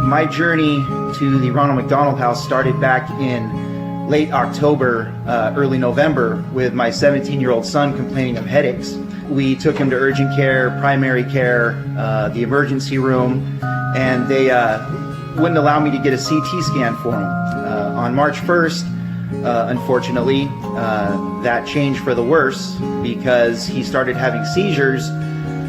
My journey to the Ronald McDonald House started back in late October, early November, with my 17-year-old son complaining of headaches. We took him to urgent care, primary care, the emergency room, and they wouldn't allow me to get a CT scan for him. On March 1st, unfortunately, that changed for the worse because he started having seizures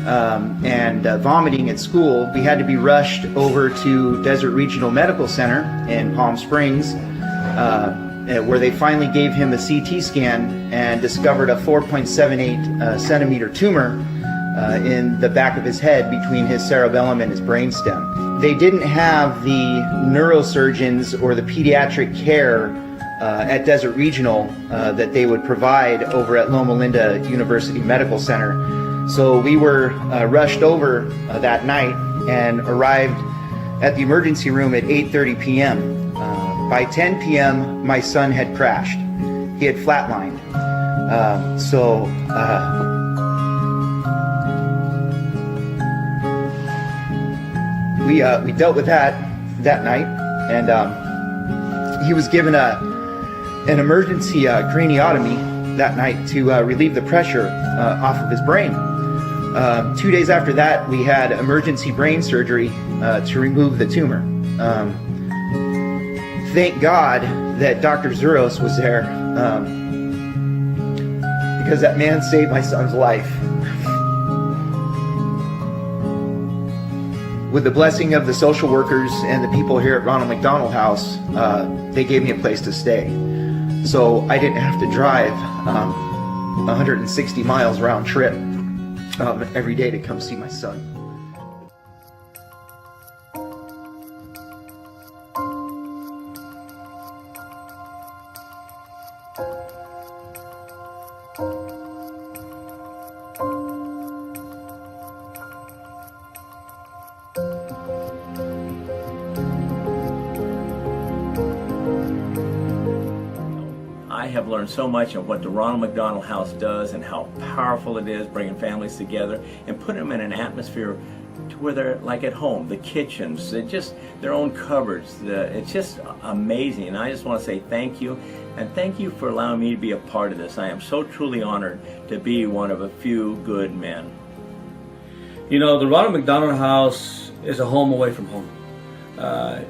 and vomiting at school. We had to be rushed over to Desert Regional Medical Center in Palm Springs, where they finally gave him a CT scan and discovered a 4.78 centimeter tumor in the back of his head between his cerebellum and his brainstem. They didn't have the neurosurgeons or the pediatric care at Desert Regional that they would provide over at Loma Linda University Medical Center. So we were rushed over that night and arrived at the emergency room at 8:30 p.m. By 10 p.m., my son had crashed. He had flatlined. We dealt with that night, and he was given an emergency craniotomy that night to relieve the pressure off of his brain. 2 days after that, we had emergency brain surgery to remove the tumor. Thank God that Dr. Zuros was there, because that man saved my son's life. With the blessing of the social workers and the people here at Ronald McDonald House, they gave me a place to stay. So I didn't have to drive 160 miles round trip every day to come see my son. I have learned so much of what the Ronald McDonald House does and how powerful it is bringing families together and putting them in an atmosphere to where they're like at home. The kitchens, just their own cupboards. It's just amazing. And I just want to say thank you. And thank you for allowing me to be a part of this. I am so truly honored to be one of a few good men. You know, the Ronald McDonald House is a home away from home.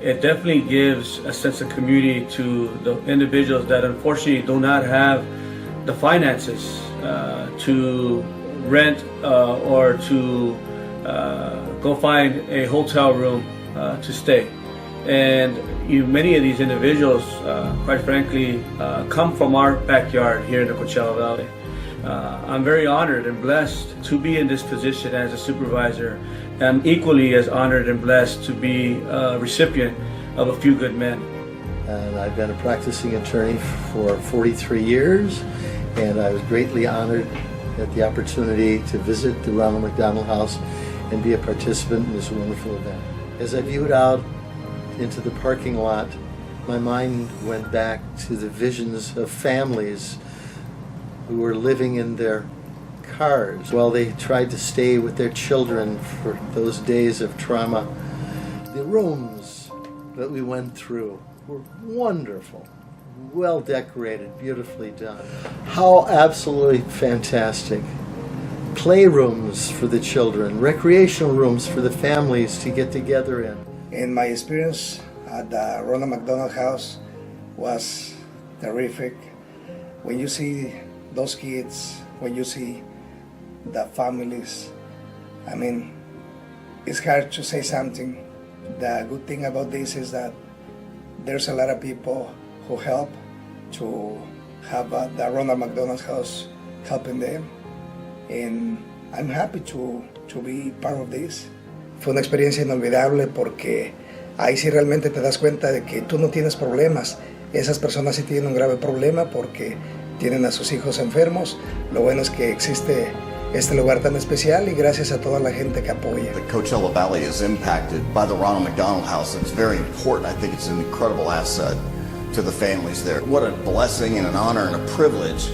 It definitely gives a sense of community to the individuals that unfortunately do not have the finances to rent or to go find a hotel room to stay. And many of these individuals, quite frankly, come from our backyard here in the Coachella Valley. I'm very honored and blessed to be in this position as a supervisor. I'm equally as honored and blessed to be a recipient of a few good men. And I've been a practicing attorney for 43 years, and I was greatly honored at the opportunity to visit the Ronald McDonald House and be a participant in this wonderful event. As I viewed out into the parking lot, my mind went back to the visions of families who were living in their cars while they tried to stay with their children for those days of trauma. The rooms that we went through were wonderful, well decorated, beautifully done. How absolutely fantastic. Playrooms for the children, recreational rooms for the families to get together in. In my experience at the Ronald McDonald House was terrific. When you see those kids, when you see the families, I mean, it's hard to say something. The good thing about this is that there's a lot of people who help to have the Ronald McDonald House helping them, and I'm happy to be part of this. Fue una experiencia inolvidable porque ahí sí realmente te das cuenta de que tú no tienes problemas. Esas personas sí tienen un grave problema porque tienen a sus hijos enfermos. Lo bueno es que existe este lugar tan especial y gracias a toda la gente que apoya. The Coachella Valley is impacted by the Ronald McDonald House. It's very important. I think it's an incredible asset to the families there. What a blessing and an honor and a privilege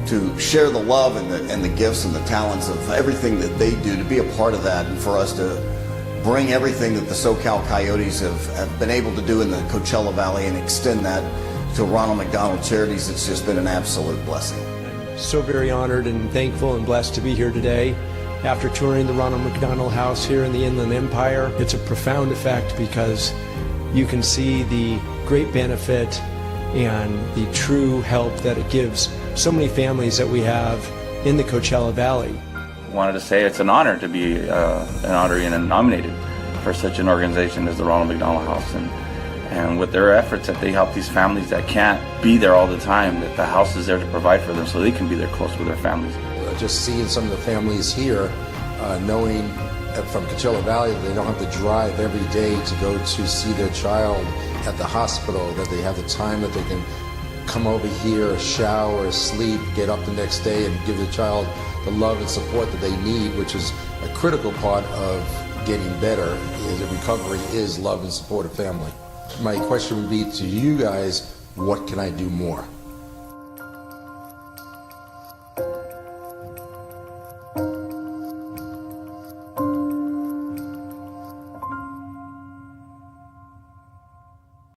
to share the love and the gifts and the talents of everything that they do, to be a part of that, and for us to bring everything that the SoCal Coyotes have been able to do in the Coachella Valley and extend that to Ronald McDonald Charities. It's just been an absolute blessing. So very honored and thankful and blessed to be here today. After touring the Ronald McDonald House here in the Inland Empire, it's a profound effect because you can see the great benefit and the true help that it gives so many families that we have in the Coachella Valley. Wanted to say it's an honor to be an honoree and nominated for such an organization as the Ronald McDonald House, and with their efforts that they help these families that can't be there all the time, that the house is there to provide for them so they can be there close with their families. Just seeing some of the families here, knowing from Coachella Valley that they don't have to drive every day to go to see their child at the hospital, that they have the time that they can come over here, shower, sleep, get up the next day and give the child the love and support that they need, which is a critical part of getting better. The recovery is love and support of family. My question would be to you guys, what can I do more?